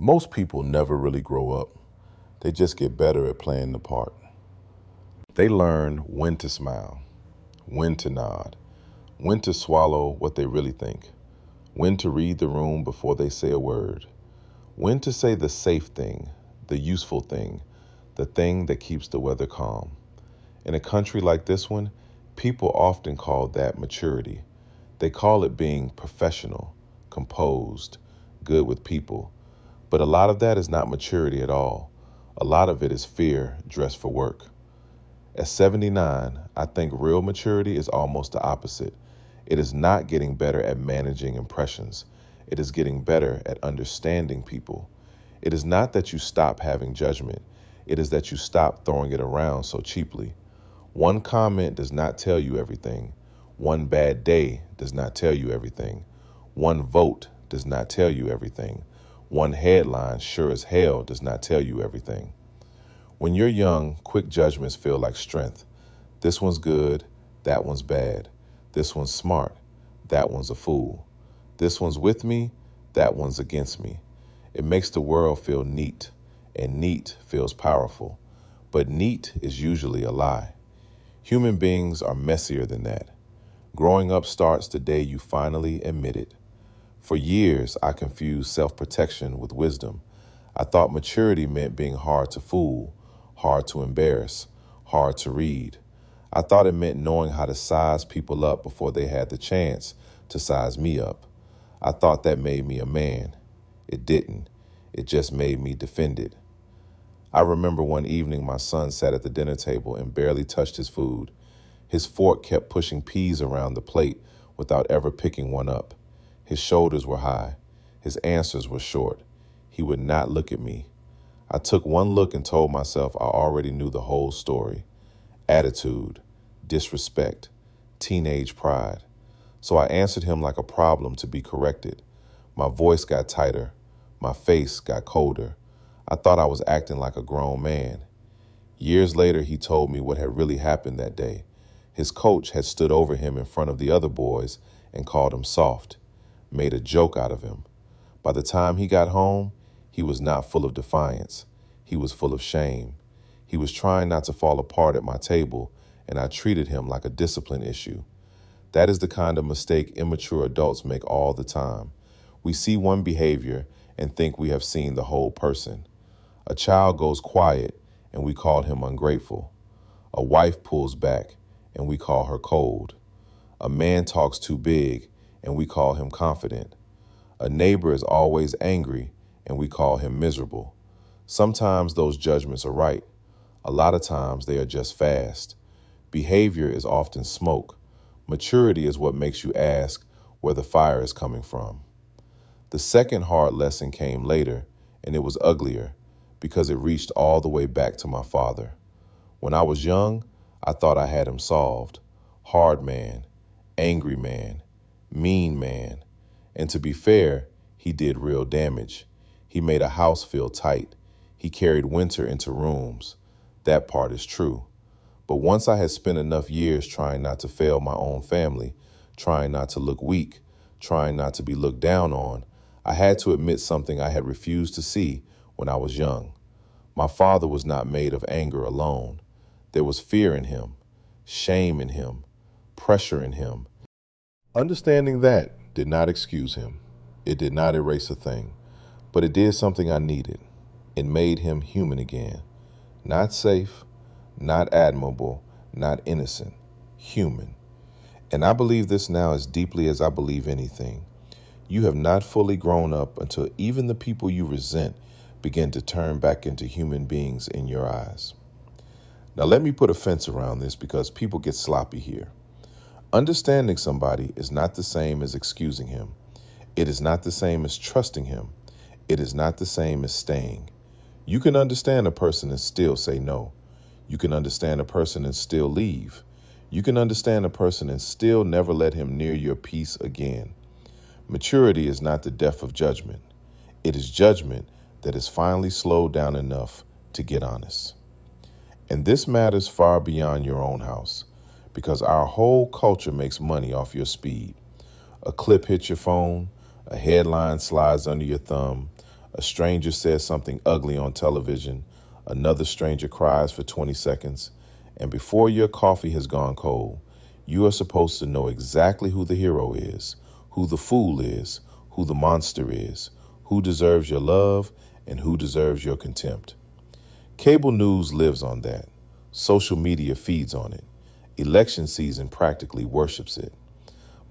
Most people never really grow up. They just get better at playing the part. They learn when to smile, when to nod, when to swallow what they really think, when to read the room before they say a word, when to say the safe thing, the useful thing, the thing that keeps the weather calm. In a country like this one, people often call that maturity. They call it being professional, composed, good with people. But a lot of that is not maturity at all. A lot of it is fear dressed for work. At 79, I think real maturity is almost the opposite. It is not getting better at managing impressions. It is getting better at understanding people. It is not that you stop having judgment. It is that you stop throwing it around so cheaply. One comment does not tell you everything. One bad day does not tell you everything. One vote does not tell you everything. One headline sure as hell does not tell you everything. When you're young, quick judgments feel like strength. This one's good, that one's bad. This one's smart, that one's a fool. This one's with me, that one's against me. It makes the world feel neat, and neat feels powerful. But neat is usually a lie. Human beings are messier than that. Growing up starts the day you finally admit it. For years, I confused self-protection with wisdom. I thought maturity meant being hard to fool, hard to embarrass, hard to read. I thought it meant knowing how to size people up before they had the chance to size me up. I thought that made me a man. It didn't. It just made me defended. I remember one evening my son sat at the dinner table and barely touched his food. His fork kept pushing peas around the plate without ever picking one up. His shoulders were high. His answers were short. He would not look at me. I took one look and told myself I already knew the whole story. Attitude, disrespect, teenage pride. So I answered him like a problem to be corrected. My voice got tighter. My face got colder. I thought I was acting like a grown man. Years later, he told me what had really happened that day. His coach had stood over him in front of the other boys and called him soft, made a joke out of him. By the time he got home, he was not full of defiance. He was full of shame. He was trying not to fall apart at my table, and I treated him like a discipline issue. That is the kind of mistake immature adults make all the time. We see one behavior and think we have seen the whole person. A child goes quiet, and we call him ungrateful. A wife pulls back, and we call her cold. A man talks too big, and we call him confident. A neighbor is always angry, and we call him miserable. Sometimes those judgments are right. A lot of times they are just fast. Behavior is often smoke. Maturity is what makes you ask where the fire is coming from. The second hard lesson came later, and it was uglier because it reached all the way back to my father. When I was young, I thought I had him solved. Hard man, angry man, mean man. And to be fair, he did real damage. He made a house feel tight. He carried winter into rooms. That part is true. But once I had spent enough years trying not to fail my own family, trying not to look weak, trying not to be looked down on, I had to admit something I had refused to see when I was young. My father was not made of anger alone. There was fear in him, shame in him, pressure in him. Understanding that did not excuse him. It did not erase a thing, but it did something I needed. It made him human again. Not safe, not admirable, not innocent, human. And I believe this now as deeply as I believe anything. You have not fully grown up until even the people you resent begin to turn back into human beings in your eyes. Now let me put a fence around this because people get sloppy here. Understanding somebody is not the same as excusing him. It is not the same as trusting him. It is not the same as staying. You can understand a person and still say no. You can understand a person and still leave. You can understand a person and still never let him near your peace again. Maturity is not the death of judgment. It is judgment that is finally slowed down enough to get honest. And this matters far beyond your own house, because our whole culture makes money off your speed. A clip hits your phone, a headline slides under your thumb, A stranger says something ugly on television, another stranger cries for 20 seconds, and before your coffee has gone cold, you are supposed to know exactly who the hero is, who the fool is, who the monster is, who deserves your love, and who deserves your contempt. Cable news lives on that. Social media feeds on it. Election season practically worships it.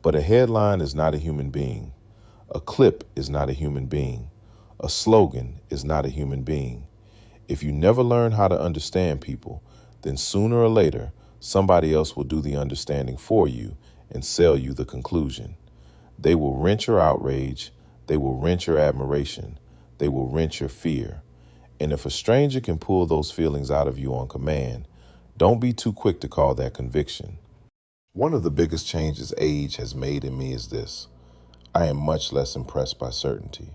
But a headline is not a human being. A clip is not a human being. A slogan is not a human being. If you never learn how to understand people, then sooner or later, somebody else will do the understanding for you and sell you the conclusion. They will rent your outrage. They will rent your admiration. They will rent your fear. And if a stranger can pull those feelings out of you on command, don't be too quick to call that conviction. One of the biggest changes age has made in me is this. I am much less impressed by certainty.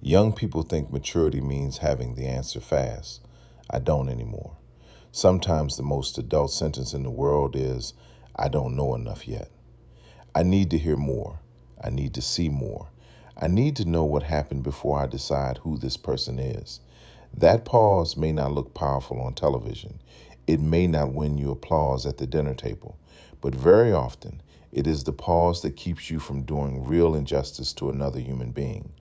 Young people think maturity means having the answer fast. I don't anymore. Sometimes the most adult sentence in the world is, I don't know enough yet. I need to hear more. I need to see more. I need to know what happened before I decide who this person is. That pause may not look powerful on television. It may not win you applause at the dinner table, but very often it is the pause that keeps you from doing real injustice to another human being.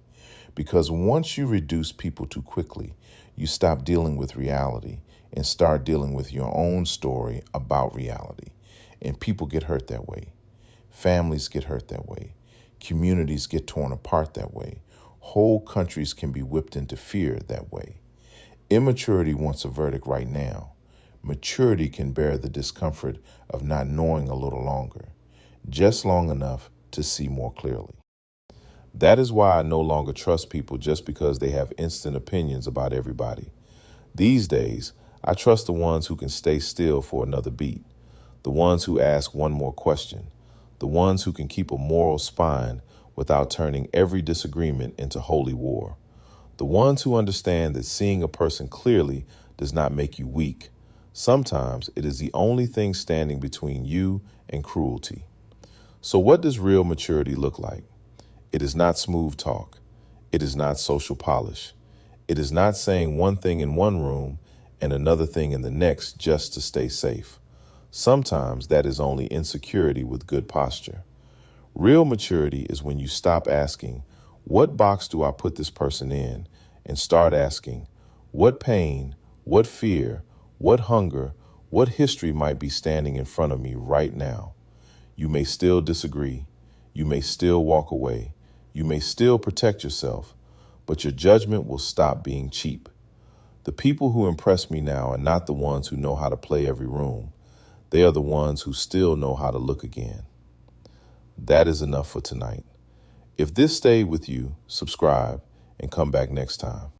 Because once you reduce people too quickly, you stop dealing with reality and start dealing with your own story about reality. And people get hurt that way. Families get hurt that way. Communities get torn apart that way. Whole countries can be whipped into fear that way. Immaturity wants a verdict right now. Maturity can bear the discomfort of not knowing a little longer, just long enough to see more clearly. That is why I no longer trust people just because they have instant opinions about everybody. These days, I trust the ones who can stay still for another beat, the ones who ask one more question, the ones who can keep a moral spine without turning every disagreement into holy war, the ones who understand that seeing a person clearly does not make you weak. Sometimes it is the only thing standing between you and cruelty. So what does real maturity look like? It is not smooth talk. It is not social polish. It is not saying one thing in one room and another thing in the next just to stay safe. Sometimes that is only insecurity with good posture. Real maturity is when you stop asking, what box do I put this person in? And start asking, what pain, what fear, what hunger, what history might be standing in front of me right now? You may still disagree. You may still walk away. You may still protect yourself, but your judgment will stop being cheap. The people who impress me now are not the ones who know how to play every room. They are the ones who still know how to look again. That is enough for tonight. If this stayed with you, subscribe and come back next time.